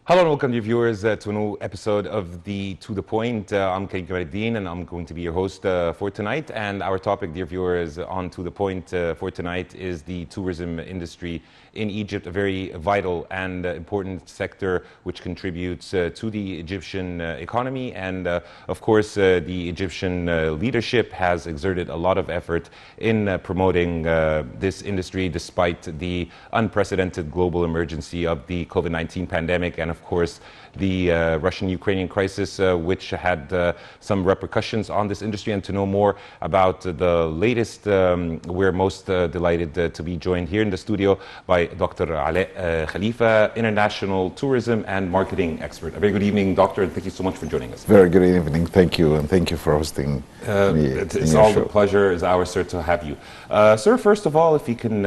Hello and welcome, dear viewers, to a new episode of the To The Point. I'm Karim and I'm going to be your host for tonight. And our topic, dear viewers, on To The Point for tonight is the tourism industry in Egypt, a very vital and important sector which contributes to the Egyptian economy. And of course, the Egyptian leadership has exerted a lot of effort in promoting this industry despite the unprecedented global emergency of the COVID-19 pandemic and of course, the Russian-Ukrainian crisis, which had some repercussions on this industry. And to know more about the latest, we're most delighted to be joined here in the studio by Dr. Alaa Khalifa, international tourism and marketing expert. A very good evening, Doctor, and thank you so much for joining us. Very good evening. Thank you, and thank you for hosting me. It's all the pleasure is ours, sir, to have you. Sir, first of all, if you can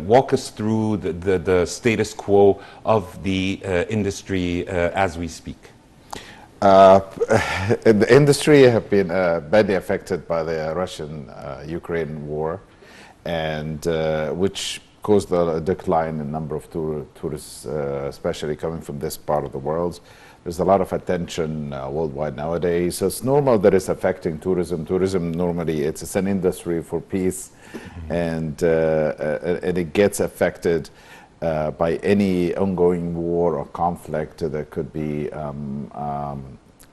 walk us through the status quo of the industry as we speak. The industry have been badly affected by the Russian-Ukraine war, and which caused a decline in number of tourists, especially coming from this part of the world. There's a lot of attention worldwide nowadays, so it's normal that it's affecting tourism. Tourism normally it's an industry for peace, and it gets affected by any ongoing war or conflict that could be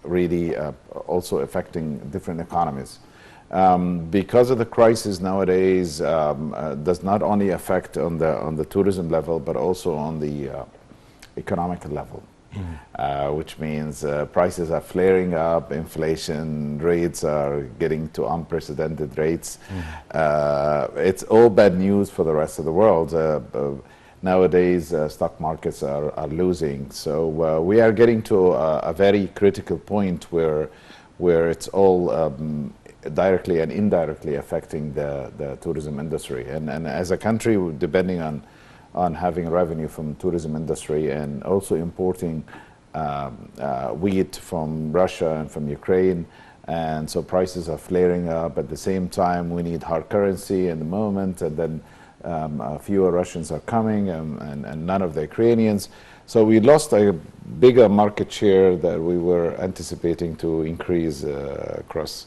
really also affecting different economies. Because of the crisis nowadays, does not only affect on the tourism level, but also on the economic level, which means prices are flaring up, inflation rates are getting to unprecedented rates. It's all bad news for the rest of the world. Nowadays, stock markets are losing, so we are getting to a very critical point where it's all directly and indirectly affecting the tourism industry. And as a country, depending on having revenue from tourism industry and also importing wheat from Russia and from Ukraine, and so prices are flaring up. At the same time, we need hard currency in the moment, and then fewer Russians are coming and none of the Ukrainians. So we lost a bigger market share that we were anticipating to increase across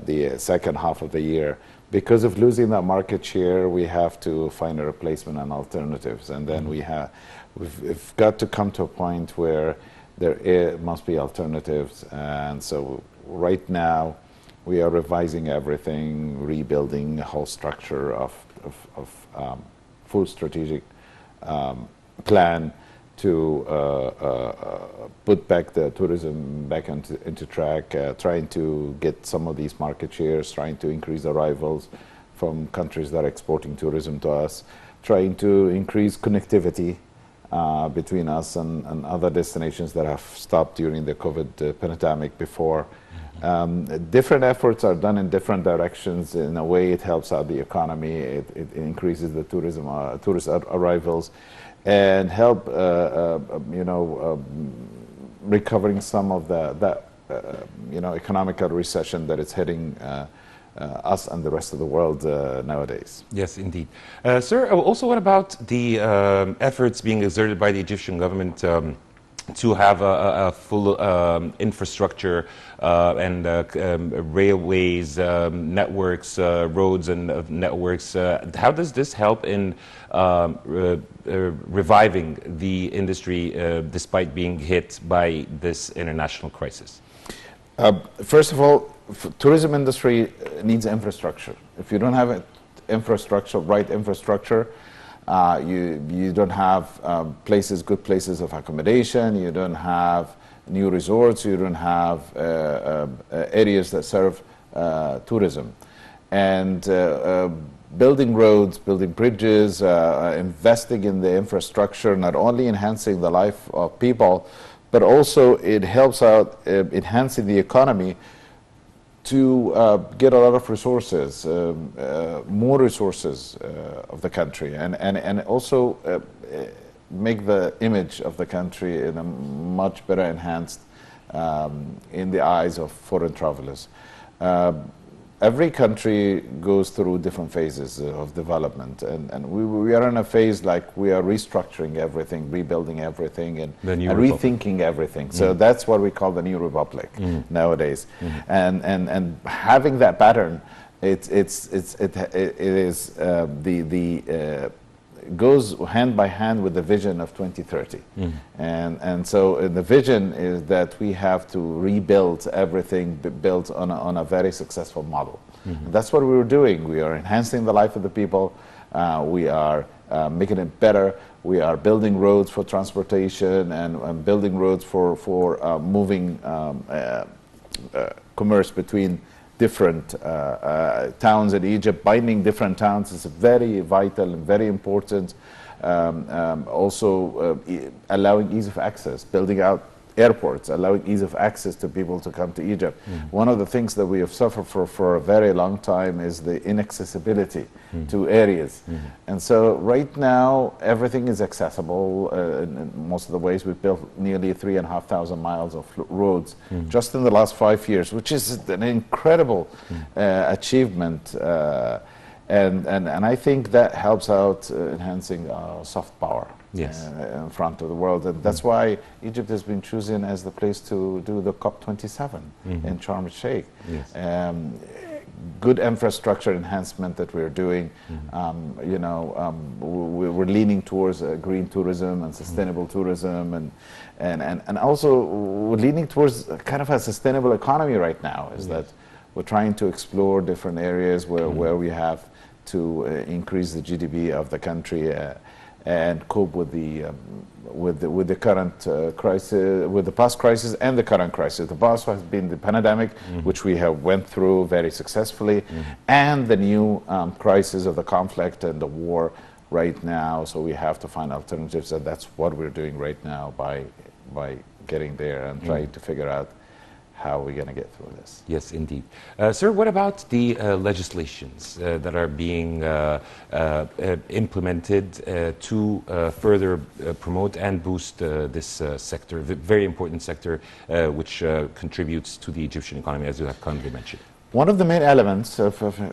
the second half of the year. Because of losing that market share, we have to find a replacement and alternatives. And then we've got to come to a point where there must be alternatives. And so right now, we are revising everything, rebuilding the whole structure of full strategic plan to put back the tourism back into track, trying to get some of these market shares, trying to increase arrivals from countries that are exporting tourism to us, trying to increase connectivity between us and other destinations that have stopped during the COVID pandemic before. Different efforts are done in different directions. In a way, it helps out the economy. It increases the tourist arrivals, and help recovering some of that economical recession that is hitting us and the rest of the world nowadays. Yes, indeed. Sir, also what about the efforts being exerted by the Egyptian government to have a full infrastructure and railways, networks, roads and networks? How does this help in reviving the industry despite being hit by this international crisis? First of all, tourism industry needs infrastructure. If you don't have infrastructure, right infrastructure, you don't have good places of accommodation, you don't have new resorts, you don't have areas that serve tourism. And building roads, building bridges, investing in the infrastructure, not only enhancing the life of people, but also it helps out enhancing the economy to get a lot of resources, more resources of the country, and also make the image of the country in a much better enhanced in the eyes of foreign travelers. every country goes through different phases of development, and we are in a phase like we are restructuring everything, rebuilding everything, and rethinking everything. So that's what we call the new republic nowadays. And having that pattern, it goes hand by hand with the vision of 2030. And so the vision is that we have to rebuild everything built on a very successful model. That's what we were doing. We are enhancing the life of the people. We are making it better. We are building roads for transportation and building roads for moving commerce between different towns in Egypt. Binding different towns is very vital and very important. Also allowing ease of access, building out airports, allowing ease of access to people to come to Egypt. One of the things that we have suffered for a very long time is the inaccessibility to areas. And so right now, everything is accessible in most of the ways. We've built nearly 3,500 miles of roads just in the last 5 years, which is an incredible achievement. And I think that helps out enhancing soft power in front of the world. And that's why Egypt has been chosen as the place to do the COP27 in Sharm el-Sheikh. Good infrastructure enhancement that we're doing. We're leaning towards green tourism and sustainable tourism, and also we're leaning towards kind of a sustainable economy right now. Is that we're trying to explore different areas where we have to increase the GDP of the country and cope with the current crisis, with the past crisis and the current crisis. The past has been the pandemic, which we have went through very successfully, and the new crisis of the conflict and the war right now. So we have to find alternatives, and that's what we're doing right now by getting there and trying to figure out how are we going to get through this? Yes, indeed. Sir, what about the legislations that are being implemented to further promote and boost this sector, the very important sector which contributes to the Egyptian economy, as you have kindly mentioned? One of the main elements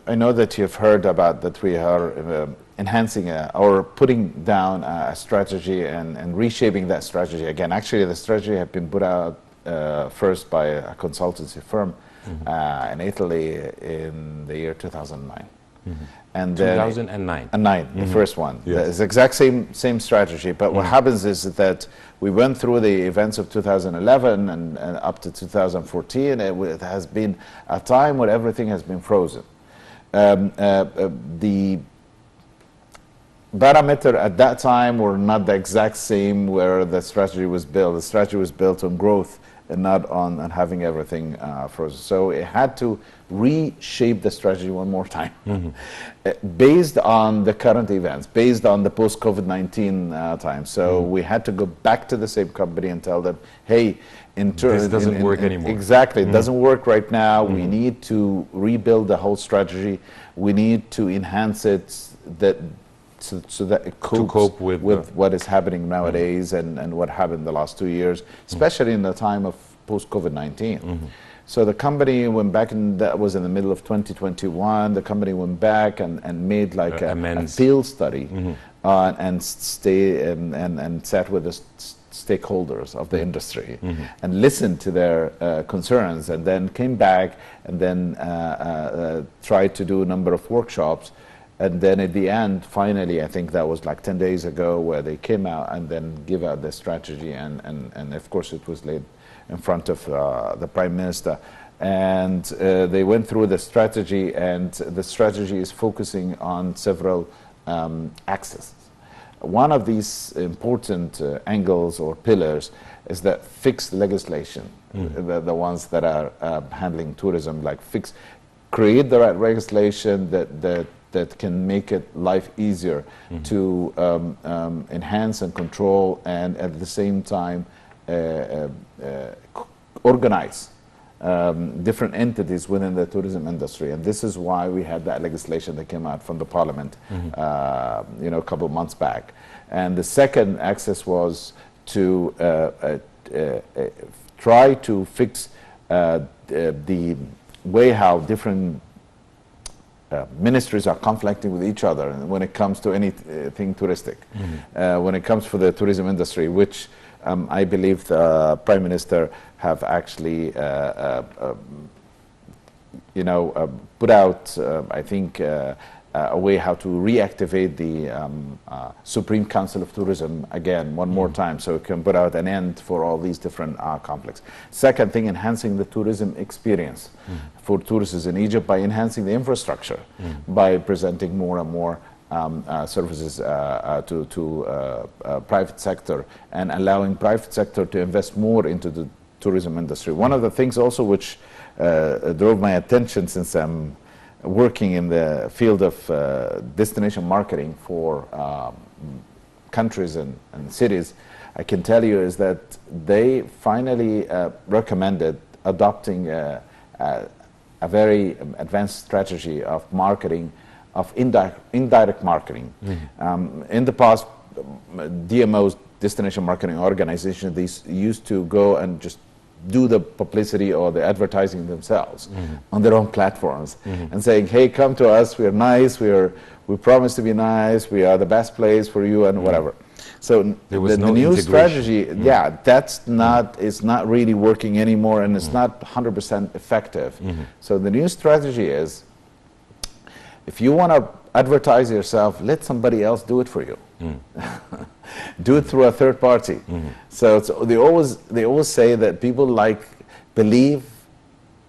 I know that you've heard about that we are enhancing or putting down a strategy and reshaping that strategy. Again, actually the strategy had been put out first by a consultancy firm in Italy in the year 2009. And 2009. The first one. It's the exact same strategy, but what happens is that we went through the events of 2011 and up to 2014. It has been a time where everything has been frozen. The parameter at that time were not the exact same where the strategy was built. The strategy was built on growth and not on having everything frozen. So it had to reshape the strategy one more time based on the current events, based on the post-COVID-19 time. So we had to go back to the same company and tell them, hey, this doesn't work anymore. Exactly, it doesn't work right now. We need to rebuild the whole strategy. We need to enhance it so that it copes with what is happening nowadays and what happened the last 2 years, especially in the time of post-COVID-19. So the company went back, and that was in the middle of 2021. The company went back and made like a field study and sat with the stakeholders of the industry and listened to their concerns, and then came back and then tried to do a number of workshops. And then at the end, finally, I think that was like 10 days ago, where they came out and then give out the strategy. And of course, it was laid in front of the Prime Minister. And they went through the strategy, and the strategy is focusing on several axes. One of these important angles or pillars is that fixed legislation, the ones that are handling tourism, like create the right legislation that can make it life easier to enhance and control, and at the same time organize different entities within the tourism industry. And this is why we had that legislation that came out from the parliament a couple of months back. And the second axis was to try to fix the way how different ministries are conflicting with each other when it comes to anything touristic. When it comes for the tourism industry, which I believe the Prime Minister have actually put out, I think, a way how to reactivate the Supreme Council of Tourism again one more time, so it can put out an end for all these different conflicts. Second thing, enhancing the tourism experience for tourists in Egypt by enhancing the infrastructure, by presenting more and more services to private sector, and allowing private sector to invest more into the tourism industry. One of the things also which drove my attention, since I'm working in the field of destination marketing for countries and cities, I can tell you is that they finally recommended adopting a very advanced strategy of marketing, of indirect marketing. In the past, DMOs, destination marketing organizations, these used to go and just do the publicity or the advertising themselves on their own platforms, and saying, hey, come to us, we're nice, we promise to be nice, we are the best place for you, and whatever. So the new strategy, that's not, it's not really working anymore, and it's not 100% effective. So the new strategy is, if you want to advertise yourself, let somebody else do it for you. Do it through a third party. So they always say that people believe,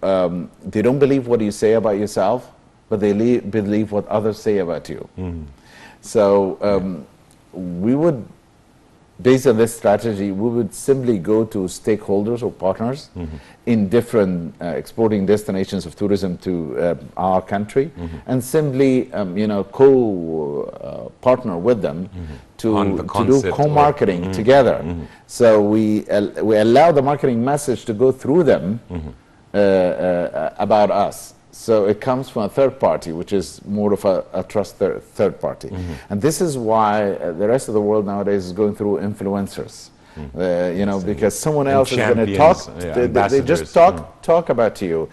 they don't believe what you say about yourself, but they believe what others say about you. So we would, based on this strategy, we would simply go to stakeholders or partners in different exporting destinations of tourism to our country, and simply co-partner with them to do co-marketing together. So we allow the marketing message to go through them about us. So it comes from a third party, which is more of a trusted third party. And this is why the rest of the world nowadays is going through influencers. Because someone else is going to talk, they just talk about you,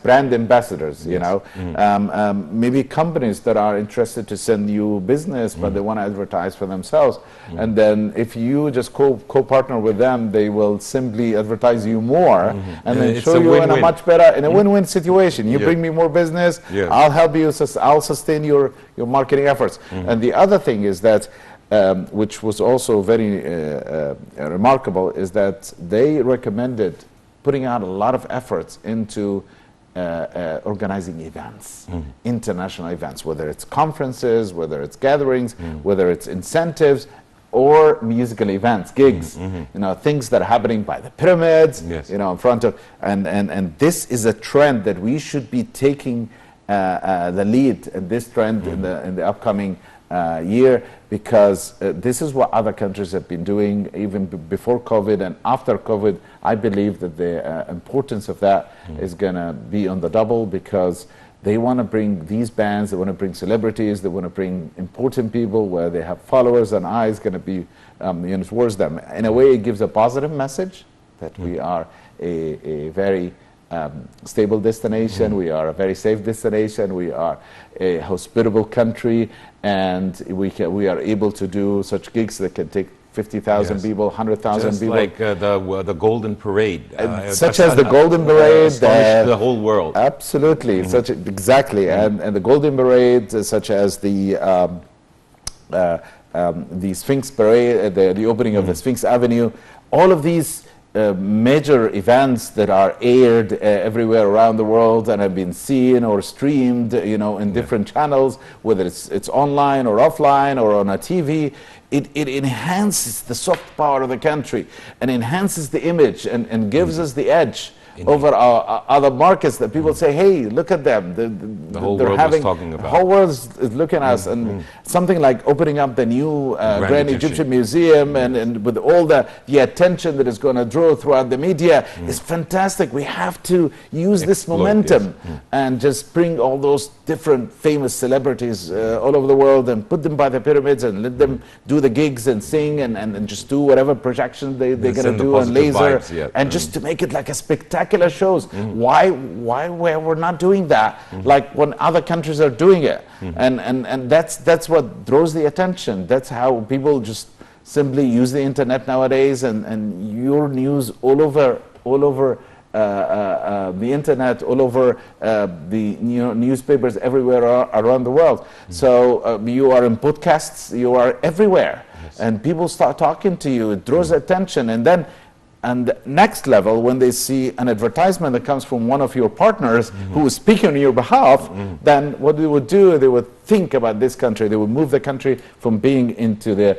brand ambassadors, maybe companies that are interested to send you business, but they want to advertise for themselves. And then if you just co-partner with them, they will simply advertise you more, and then show you in a much better, in a win-win situation. You bring me more business, I'll help you, I'll sustain your marketing efforts. And the other thing is that, which was also very remarkable, is that they recommended putting out a lot of efforts into organizing events, international events, whether it's conferences, whether it's gatherings, whether it's incentives, or musical events, gigs, things that are happening by the pyramids, in front of, and this is a trend that we should be taking the lead in this trend in the upcoming year, because this is what other countries have been doing even before COVID and after COVID. I believe that the importance of that is going to be on the double, because they want to bring these bands, they want to bring celebrities, they want to bring important people where they have followers and eyes going to be towards them. In a way, it gives a positive message that we are a very stable destination, we are a very safe destination, we are a hospitable country, and we are able to do such gigs that can take 50,000 people, 100,000 people. Like the Golden Parade. Such as the Golden Parade. The whole world. Absolutely, exactly. And the Golden Parade, such as the Sphinx Parade, the opening of the Sphinx Avenue, all of these major events that are aired everywhere around the world and have been seen or streamed, in different channels, whether it's online or offline or on a TV. It enhances the soft power of the country and enhances the image and gives us the edge over our other markets, that people say, hey, look at them. The whole world is talking about. The whole world is looking at us. And something like opening up the new Grand Egyptian Museum and with all the attention that is going to draw throughout the media is fantastic. We have to use this momentum and just bring all those different famous celebrities all over the world and put them by the pyramids and let them do the gigs and sing and just do whatever projection they're going to do on laser. And just to make it like a spectacular spectacular shows. Why we're not doing that like when other countries are doing it? And that's what draws the attention. That's how people just simply use the internet nowadays, and your news all over the internet, all over the newspapers everywhere around the world. So you are in podcasts, you are everywhere, and people start talking to you. It draws attention, and then the next level, when they see an advertisement that comes from one of your partners who is speaking on your behalf, then what they would do, they would think about this country. They would move the country from being into the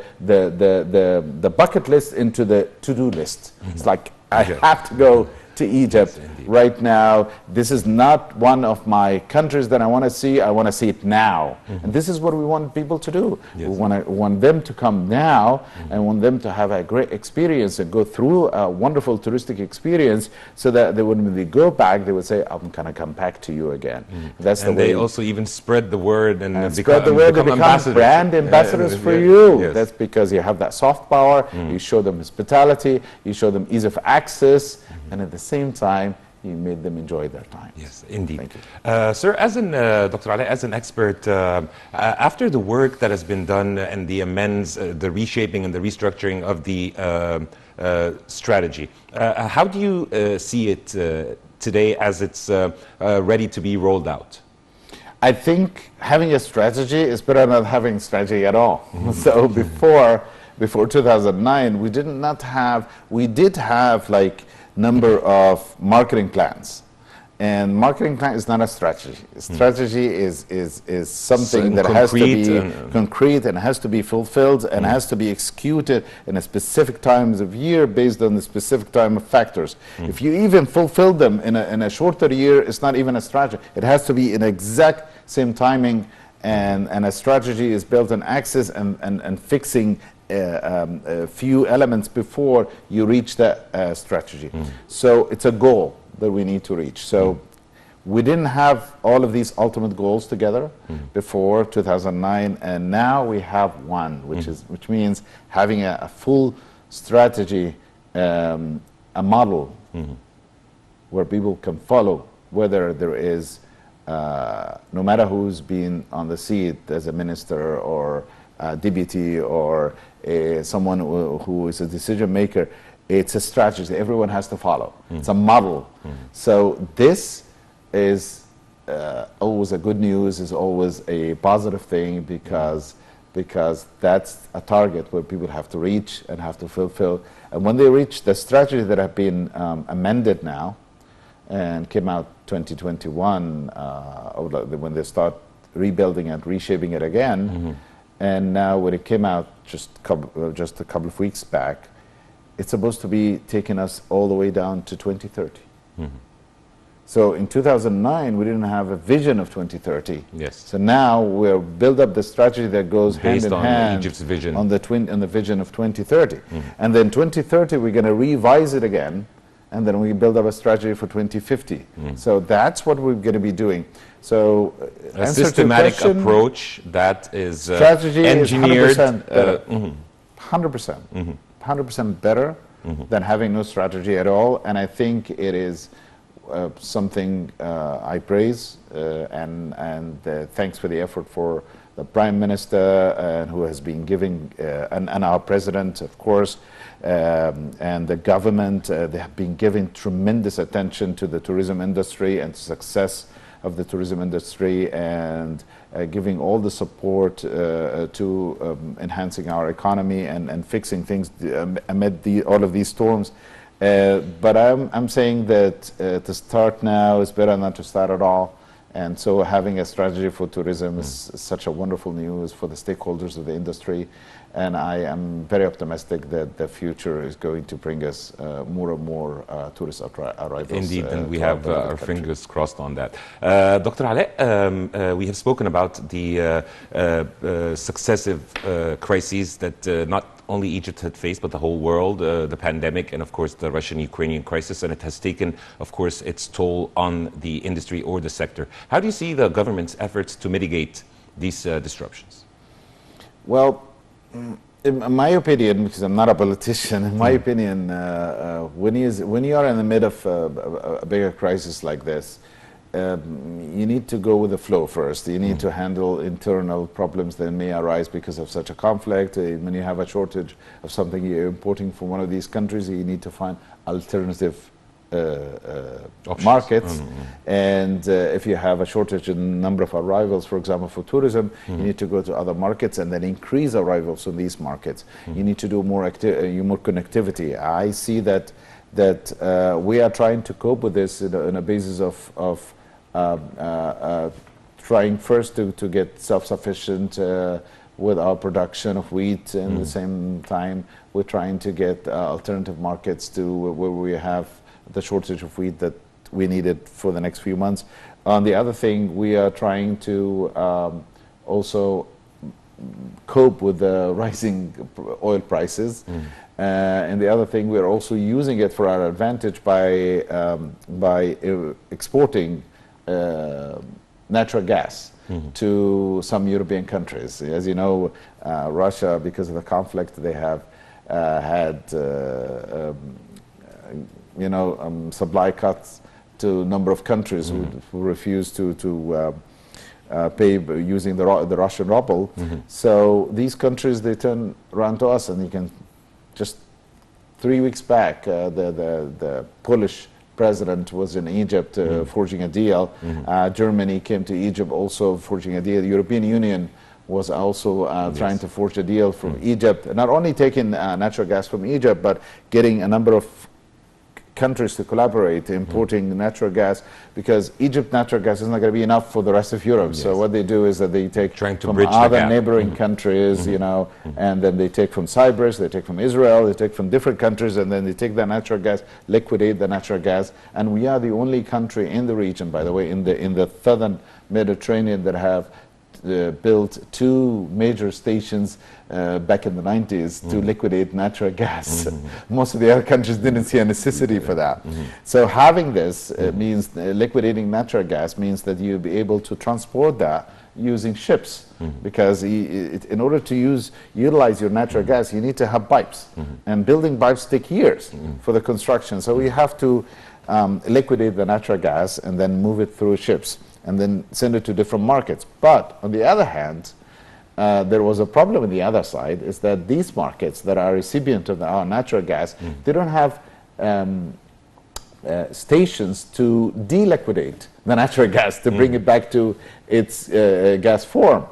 bucket list into the to-do list. It's like, I have to go to Egypt right now. This is not one of my countries that I want to see. I want to see it now. And this is what we want people to do. We want them to come now, and want them to have a great experience and go through a wonderful touristic experience, so that they, when they go back, they would say, I'm going to come back to you again. That's the way. They also even spread the word and spread the word. They become brand ambassadors for you. That's because you have that soft power. You show them hospitality. You show them ease of access. And at the same time, you made them enjoy their time. Yes, indeed. Thank you. Sir, as Dr. Alaa, as an expert, after the work that has been done and the amends, the reshaping and the restructuring of the strategy, how do you see it today as it's ready to be rolled out? I think having a strategy is better than not having strategy at all. So before 2009, we did have like number of marketing plans, and marketing plan is not a strategy. Strategy is something that has to be concrete and has to be fulfilled and has to be executed in a specific times of year based on the specific time of factors. If you even fulfill them in a shorter year, it's not even a strategy. It has to be in exact same timing, and a strategy is built on access and fixing a few elements before you reach that strategy. So it's a goal that we need to reach. So we didn't have all of these ultimate goals together before 2009, and now we have one, which means having a full strategy, a model where people can follow, whether there is no matter who's been on the seat as a minister or a deputy or someone who is a decision maker. It's a strategy everyone has to follow. It's a model. So this is always a good news, is always a positive thing, because that's a target where people have to reach and have to fulfill. And when they reach the strategy that have been amended now and came out 2021, when they start rebuilding and reshaping it again, and now when it came out just a couple of weeks back, it's supposed to be taking us all the way down to 2030. So in 2009, we didn't have a vision of 2030. Yes. So now we'll build up the strategy that goes based hand in hand Egypt's vision on the vision of 2030. And then 2030, we're going to revise it again, and then we build up a strategy for 2050. So that's what we're going to be doing. So a systematic approach that is strategy engineered. Is 100% better than having no strategy at all. And I think it is something I praise, and thanks for the effort for the Prime Minister, who has been giving, and our President, of course, and the government. They have been giving tremendous attention to the tourism industry and success of the tourism industry, and giving all the support to enhancing our economy and fixing things amid all of these storms. But I'm saying that to start now is better than to start at all. And so having a strategy for tourism is such a wonderful news for the stakeholders of the industry. And I am very optimistic that the future is going to bring us more and more tourist arrivals. Indeed, and we have our fingers crossed on that. Dr. Alaa, we have spoken about the successive crises that not only Egypt had faced, but the whole world, the pandemic, and of course the Russian-Ukrainian crisis, and it has taken, of course, its toll on the industry or the sector. How do you see the government's efforts to mitigate these disruptions? Well, In my opinion, because I'm not a politician, in my opinion, when you are in the middle of a bigger crisis like this, you need to go with the flow first. You need to handle internal problems that may arise because of such a conflict. When you have a shortage of something you're importing from one of these countries, you need to find alternative markets. And if you have a shortage in number of arrivals, for example, for tourism, you need to go to other markets and then increase arrivals in these markets. You need to do more connectivity. I see that we are trying to cope with this in a basis of trying first to get self-sufficient with our production of wheat, and at the same time we're trying to get alternative markets to where we have the shortage of wheat that we needed for the next few months. On the other thing, we are trying to also cope with the rising oil prices. And the other thing, we're also using it for our advantage by exporting natural gas to some European countries. As you know, Russia, because of the conflict, they have had supply cuts to a number of countries who refuse to pay using the Russian ruble. So these countries, they turn around to us, and you can just 3 weeks back, the Polish president was in Egypt forging a deal. Germany came to Egypt also forging a deal. The European Union was also trying to forge a deal from Egypt, not only taking natural gas from Egypt, but getting a number of countries to collaborate, importing natural gas, because Egypt natural gas is not going to be enough for the rest of Europe. So what they do is that they take from other neighboring countries, and then they take from Cyprus, they take from Israel, they take from different countries, and then they take the natural gas, liquidate the natural gas. And we are the only country in the region, by the way, in the southern Mediterranean that have built 2 major stations back in the 90s to liquidate natural gas. Most of the other countries didn't see a necessity for that. So having this means liquidating natural gas means that you'll be able to transport that using ships, because in order to utilize your natural gas, you need to have pipes, and building pipes take years for the construction. So we have to liquidate the natural gas and then move it through ships, and then send it to different markets. But on the other hand, there was a problem on the other side, is that these markets that are recipient of our natural gas, they don't have stations to deliquidate the natural gas, to bring it back to its gas form,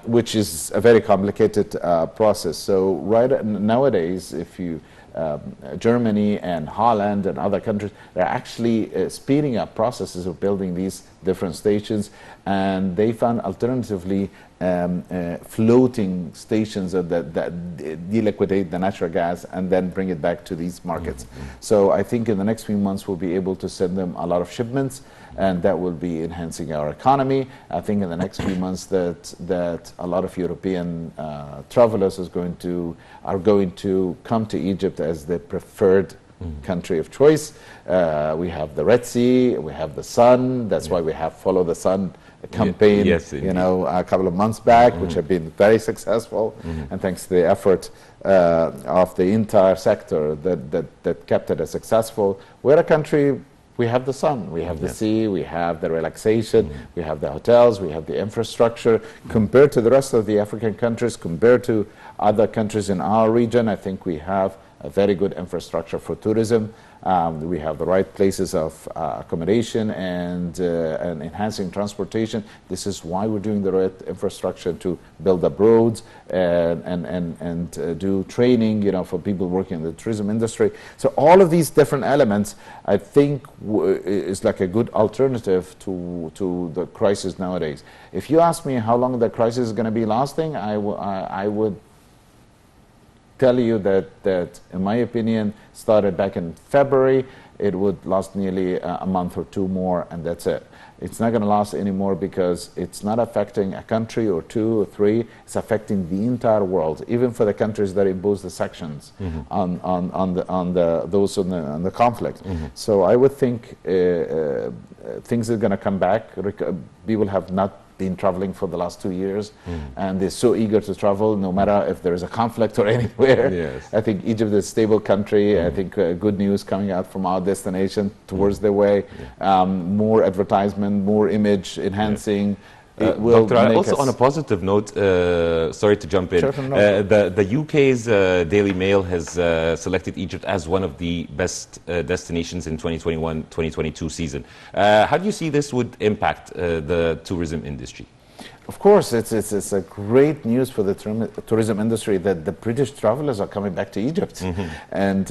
which is a very complicated process. So right nowadays, if you Germany and Holland and other countries, they're actually speeding up processes of building these different stations, and they found alternatively floating stations that deliquidate the natural gas and then bring it back to these markets. So I think in the next few months we'll be able to send them a lot of shipments, and that will be enhancing our economy. I think in the next few months that a lot of European travelers are going to come to Egypt as the preferred country of choice. We have the Red Sea, we have the sun. That's why we have Follow the Sun campaign, a couple of months back, which have been very successful, and thanks to the effort of the entire sector that kept it as successful. We're a country. We have the sun, we have the sea, we have the relaxation, we have the hotels, we have the infrastructure. Compared to the rest of the African countries, compared to other countries in our region, I think we have a very good infrastructure for tourism. We have the right places of accommodation and enhancing transportation. This is why we're doing the right infrastructure to build up roads and do training, for people working in the tourism industry. So all of these different elements, I think, is like a good alternative to the crisis nowadays. If you ask me how long the crisis is going to be lasting, I would tell you that in my opinion, started back in February, it would last nearly a month or 2 more, and that's it. It's not going to last anymore, because it's not affecting a country or 2 or 3. It's affecting the entire world, even for the countries that impose the sanctions on the conflict. So I would think things are going to come back. People have not been traveling for the last 2 years, and they're so eager to travel, no matter if there is a conflict or anywhere. Yes. I think Egypt is a stable country. I think good news coming out from our destination towards their way. More advertisement, more image enhancing. It will Dr. make also us- on a positive note, sorry to jump in, Sure, no. the UK's Daily Mail has selected Egypt as one of the best destinations in 2021-2022 season. How do you see this would impact the tourism industry? Of course, it's a great news for the tourism industry that the British travelers are coming back to Egypt. And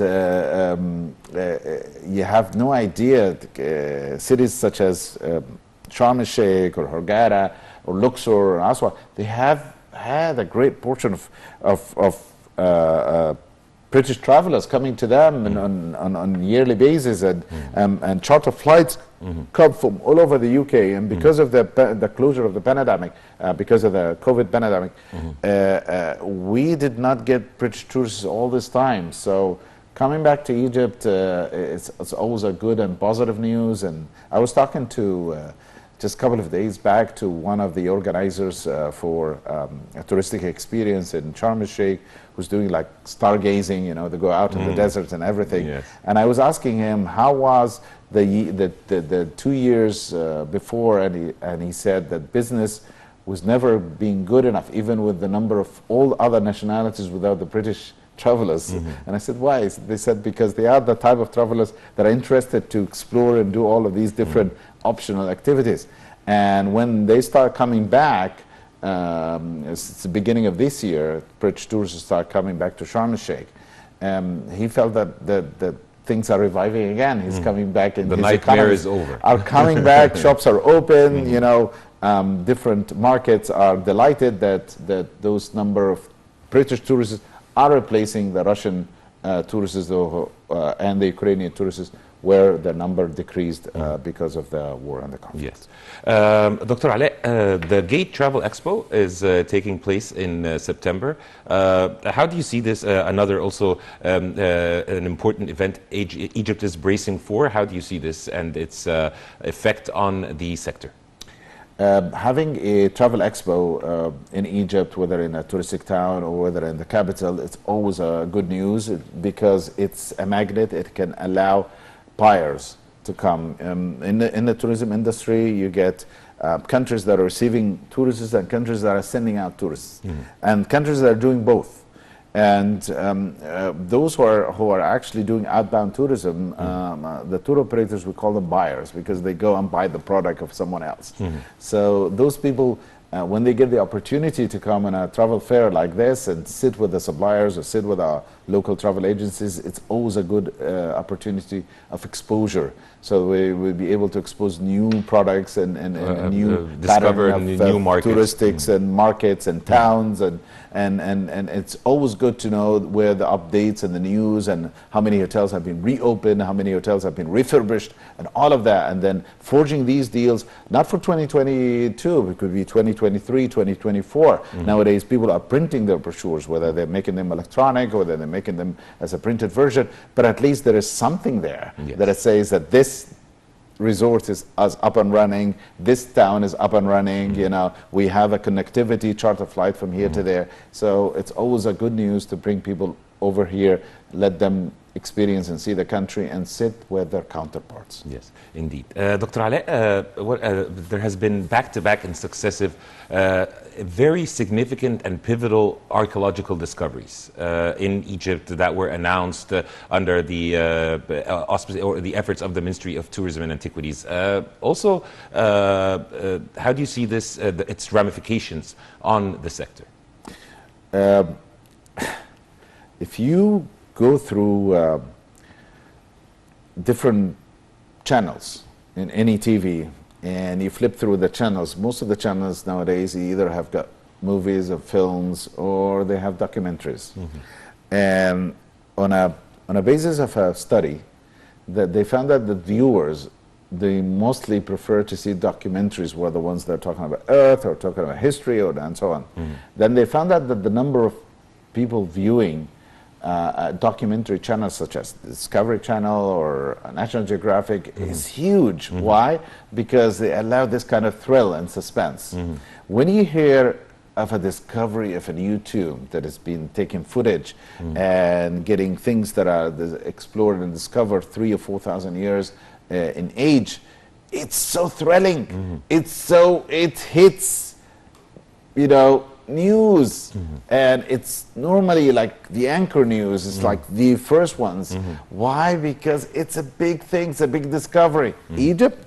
you have no idea, cities such as Sharm el-Sheikh or Hurghada or Luxor or Aswan, they have had a great portion of British travelers coming to them on a yearly basis, and charter flights come from all over the UK. And because of the closure of the pandemic, because of the COVID pandemic, we did not get British tourists all this time. So coming back to Egypt, it's always a good and positive news. And I was talking to just a couple of days back to one of the organizers for a touristic experience in Sharm el-Sheikh, who's doing like stargazing, you know, they go out in the desert and everything. Yes. And I was asking him, how was the 2 years before, and he said that business was never being good enough, even with the number of all other nationalities without the British travelers. And I said, why? They said, because they are the type of travelers that are interested to explore and do all of these different optional activities. And when they start coming back, it's the beginning of this year, British tourists start coming back to Sharm el-Sheikh. He felt that things are reviving again. He's coming back, and The his nightmare economies is over. are coming back. Shops are open. You know, different markets are delighted that those number of British tourists are replacing the Russian tourists and the Ukrainian tourists, where the number decreased because of the war and the conflict. Yes. Dr. Alaa, the Gate Travel Expo is taking place in September. How do you see this? Another also an important event Egypt is bracing for. How do you see this and its effect on the sector? Having a travel expo in Egypt, whether in a touristic town or whether in the capital, it's always good news because it's a magnet. It can allow buyers to come. In the tourism industry, you get countries that are receiving tourists and countries that are sending out tourists, and countries that are doing both. And those who are actually doing outbound tourism, the tour operators, we call them buyers because they go and buy the product of someone else. So those people, when they get the opportunity to come on a travel fair like this and sit with the suppliers or sit with our local travel agencies, it's always a good opportunity of exposure. So we will be able to expose new products and new discover pattern of new markets. touristics and markets and towns, and it's always good to know where the updates and the news and how many hotels have been reopened, how many hotels have been refurbished, and all of that, and then forging these deals not for 2022, it could be 2023, 2024. Nowadays people are printing their brochures, whether they're making them electronic or whether they're making them as a printed version, but at least there is something there that it says that this resort is up and running, this town is up and running, you know, we have a connectivity charter flight from here to there. So it's always a good news to bring people over here, let them experience and see the country and sit with their counterparts. Yes, indeed. Dr. Alaa, there has been back-to-back and successive very significant and pivotal archaeological discoveries in Egypt that were announced under the auspices or the efforts of the Ministry of Tourism and Antiquities. Also, how do you see this, its ramifications on the sector? If you go through different channels in any TV and you flip through the channels, most of the channels nowadays either have got movies or films or they have documentaries. And on a basis of a study, that they found that the viewers, they mostly prefer to see documentaries, were the ones that are talking about Earth or talking about history or and so on. Then they found out that the number of people viewing documentary channels such as Discovery Channel or National Geographic is huge. Why? Because they allow this kind of thrill and suspense. When you hear of a discovery of a new tomb that has been taking footage and getting things that are explored and discovered 3,000 or 4,000 years in age, it's so thrilling. It hits, you know, news, and it's normally like the anchor news. It's like the first ones. Why? Because it's a big thing. It's a big discovery. Egypt,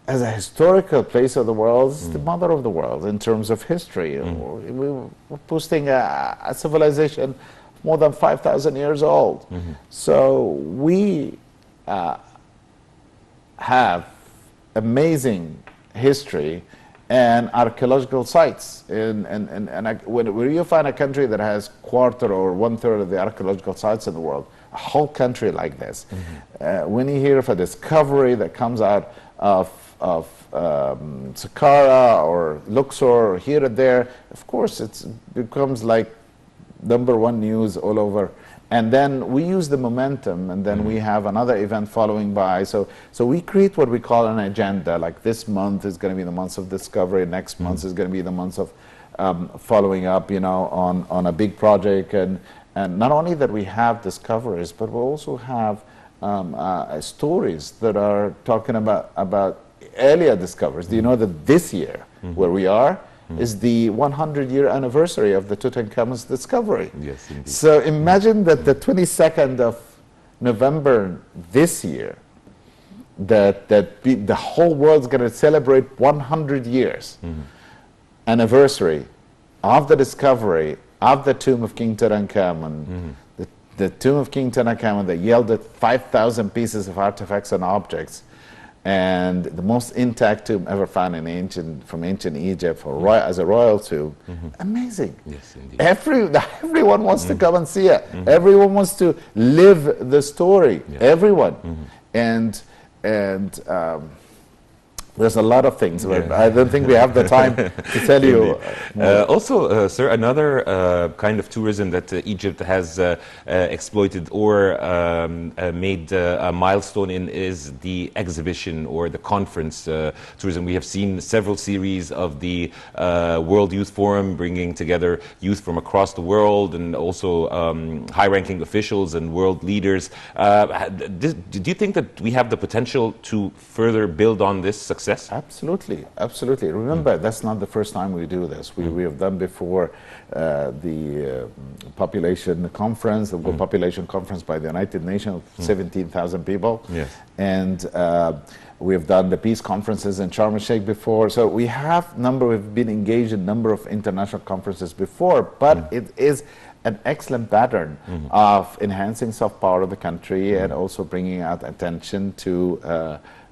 as a historical place of the world, is the mother of the world in terms of history. We're boasting a civilization more than 5,000 years old. So we have amazing history and archaeological sites. When you find a country that has quarter or 1/3 of the archaeological sites in the world, a whole country like this, when you hear of a discovery that comes out of Saqqara or Luxor or here and there, of course it becomes like #1 news all over. And then we use the momentum, and then we have another event following by. So we create what we call an agenda. Like this month is going to be the month of discovery. Next month is going to be the month of following up, you know, on a big project. And not only that we have discoveries, but we also have stories that are talking about earlier discoveries. Do you know that this year, where we are, is the 100-year anniversary of the Tutankhamun's discovery? Yes, indeed. So imagine that the 22nd of November this year, that the whole world's going to celebrate 100 years anniversary of the discovery of the tomb of King Tutankhamun. The tomb of King Tutankhamun that yielded 5,000 pieces of artifacts and objects, and the most intact tomb ever found from ancient Egypt as a royal tomb. Amazing. Yes, indeed. Everyone wants to come and see it. Everyone wants to live the story. Everyone. And there's a lot of things, but I don't think we have the time to tell you more. Also, sir, another kind of tourism that Egypt has exploited or made a milestone in is the exhibition or the conference tourism. We have seen several series of the World Youth Forum bringing together youth from across the world, and also high-ranking officials and world leaders. Do you think that we have the potential to further build on this success? Absolutely, absolutely. Remember, that's not the first time we do this. We have done before the population conference, the World Population Conference by the United Nations, 17,000 people. Yes. And we have done the peace conferences in Sharm el-Sheikh before. So we've been engaged in a number of international conferences before, but it is an excellent pattern of enhancing soft power of the country and also bringing out attention to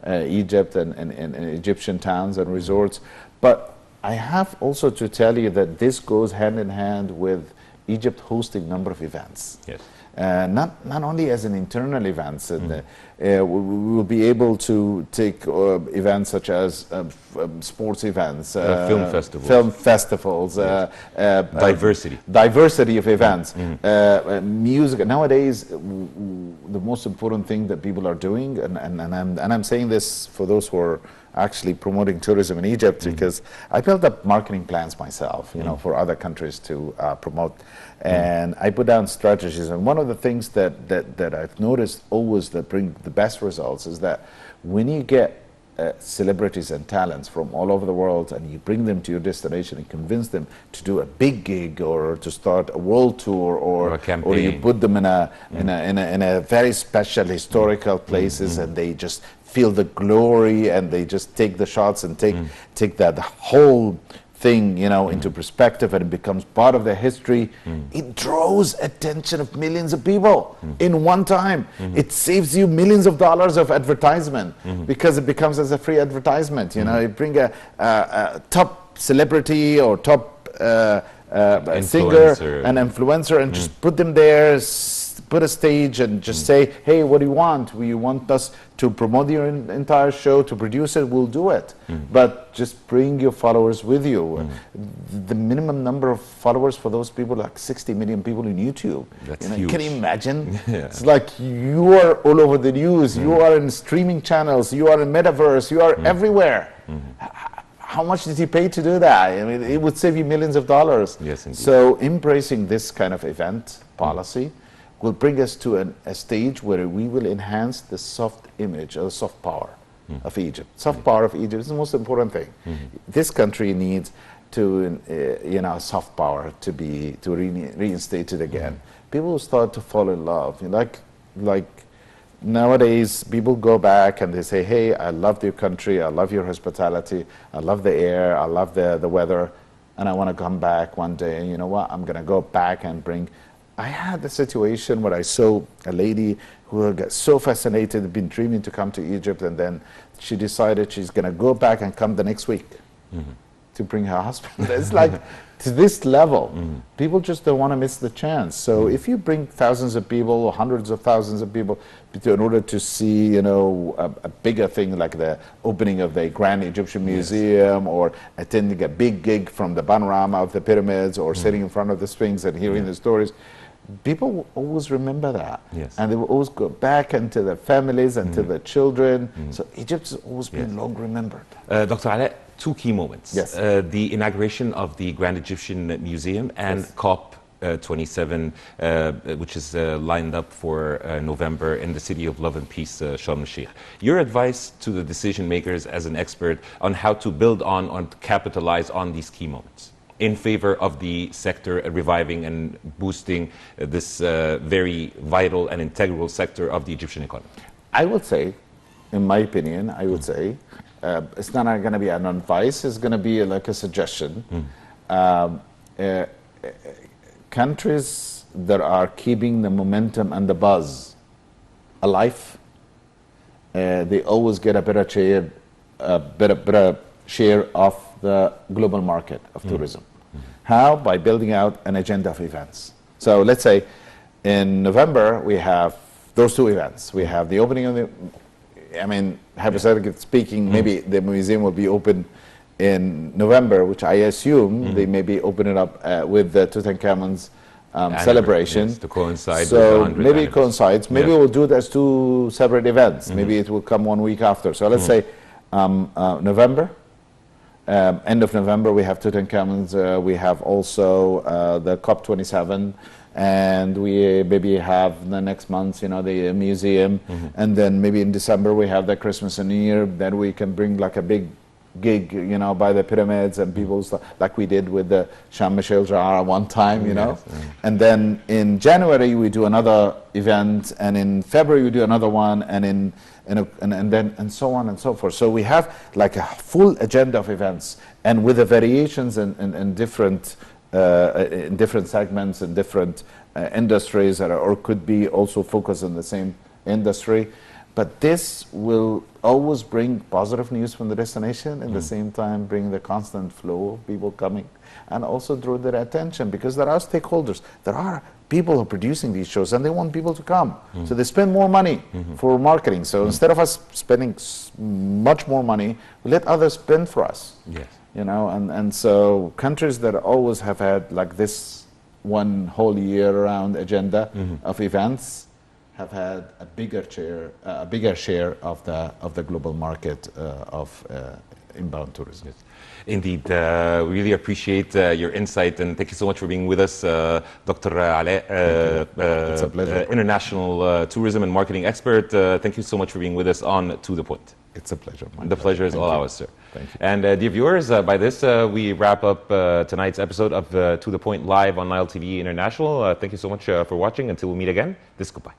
Egypt and Egyptian towns and resorts. But I have also to tell you that this goes hand in hand with Egypt hosting a number of events. Yes. Not only as an internal events, and we will be able to take events such as sports events, film festivals, diversity of events, music. Nowadays, the most important thing that people are doing, and I'm saying this for those who are actually promoting tourism in Egypt, because I built up marketing plans myself, you know, for other countries to promote. And I put down strategies, and one of the things that I've noticed always that bring the best results is that when you get celebrities and talents from all over the world and you bring them to your destination and convince them to do a big gig or to start a world tour or a campaign, or you put them in a very special historical places and they just feel the glory and they just take the shots and take that whole thing, you know, into perspective, and it becomes part of their history. It draws attention of millions of people in one time. It saves you millions of dollars of advertisement because it becomes as a free advertisement. You know, you bring a top celebrity or top singer, an influencer, and just put them there, put a stage and just say, hey, what do you want? You want us to promote your entire show, to produce it? We'll do it. But just bring your followers with you. The minimum number of followers for those people, like 60 million people in YouTube. That's huge. Can you imagine? Yeah. It's like you are all over the news. You are in streaming channels. You are in metaverse. You are everywhere. How much did you pay to do that? I mean, it would save you millions of dollars. Yes, indeed. So embracing this kind of event policy will bring us to a stage where we will enhance the soft image or the soft power of Egypt. Soft power of Egypt is the most important thing. This country needs to, soft power to be reinstated again. People will start to fall in love. Like nowadays, people go back and they say, hey, I love your country, I love your hospitality, I love the air, I love the weather, and I want to come back one day. And you know what? I'm going to go back and bring... I had the situation where I saw a lady who got so fascinated, been dreaming to come to Egypt, and then she decided she's going to go back and come the next week to bring her husband. It's like, to this level, people just don't want to miss the chance. So if you bring thousands of people or hundreds of thousands of people in order to see, a bigger thing like the opening of the Grand Egyptian Museum, or attending a big gig from the panorama of the pyramids, or sitting in front of the Sphinx and hearing the stories, people will always remember that. And they will always go back into their families and to their children. So Egypt has always been long remembered. Dr. Alaa, two key moments. The inauguration of the Grand Egyptian Museum and COP27, which is lined up for November in the city of Love and Peace, Sharm el-Sheikh. Your advice to the decision makers as an expert on how to build on capitalize on these key moments in favor of the sector reviving and boosting this very vital and integral sector of the Egyptian economy? I would say, in my opinion, it's not going to be an advice, it's going to be like a suggestion. Countries that are keeping the momentum and the buzz alive, they always get a better share of the global market of tourism. How? By building out an agenda of events. So let's say in November we have those two events. We have the opening of the, hypothetically speaking, maybe the museum will be open in November, which I assume they maybe open it up with the Tutankhamun's celebration. To coincide so with the 100th maybe it coincides. Maybe we'll do it as two separate events. Maybe it will come 1 week after. So let's say November. End of November, we have Tutankhamun's. We have also the COP27, and we maybe have the next month, the museum, and then maybe in December we have the Christmas and New Year. Then we can bring like a big gig, by the pyramids, and people like we did with the Sharm el-Sheikh one time, And then in January we do another event, and in February we do another one, and then so on and so forth. So we have like a full agenda of events, and with the variations in different segments and different industries, or could be also focused on the same industry. But this will always bring positive news from the destination, and at the same time bring the constant flow of people coming, and also draw their attention, because there are stakeholders. There are people who are producing these shows, and they want people to come. So they spend more money for marketing. So instead of us spending much more money, we let others spend for us. And so countries that always have had like this one whole year-round agenda of events have had a bigger share of the global market of inbound tourism. Yes. Indeed, we really appreciate your insight, and thank you so much for being with us, Dr. Alaa, It's a pleasure. International tourism and marketing expert. Thank you so much for being with us on To The Point. It's a pleasure. The pleasure is all ours, sir. Thank you. And dear viewers, by this we wrap up tonight's episode of To The Point live on Nile TV International. Thank you so much for watching. Until we meet again, this is goodbye.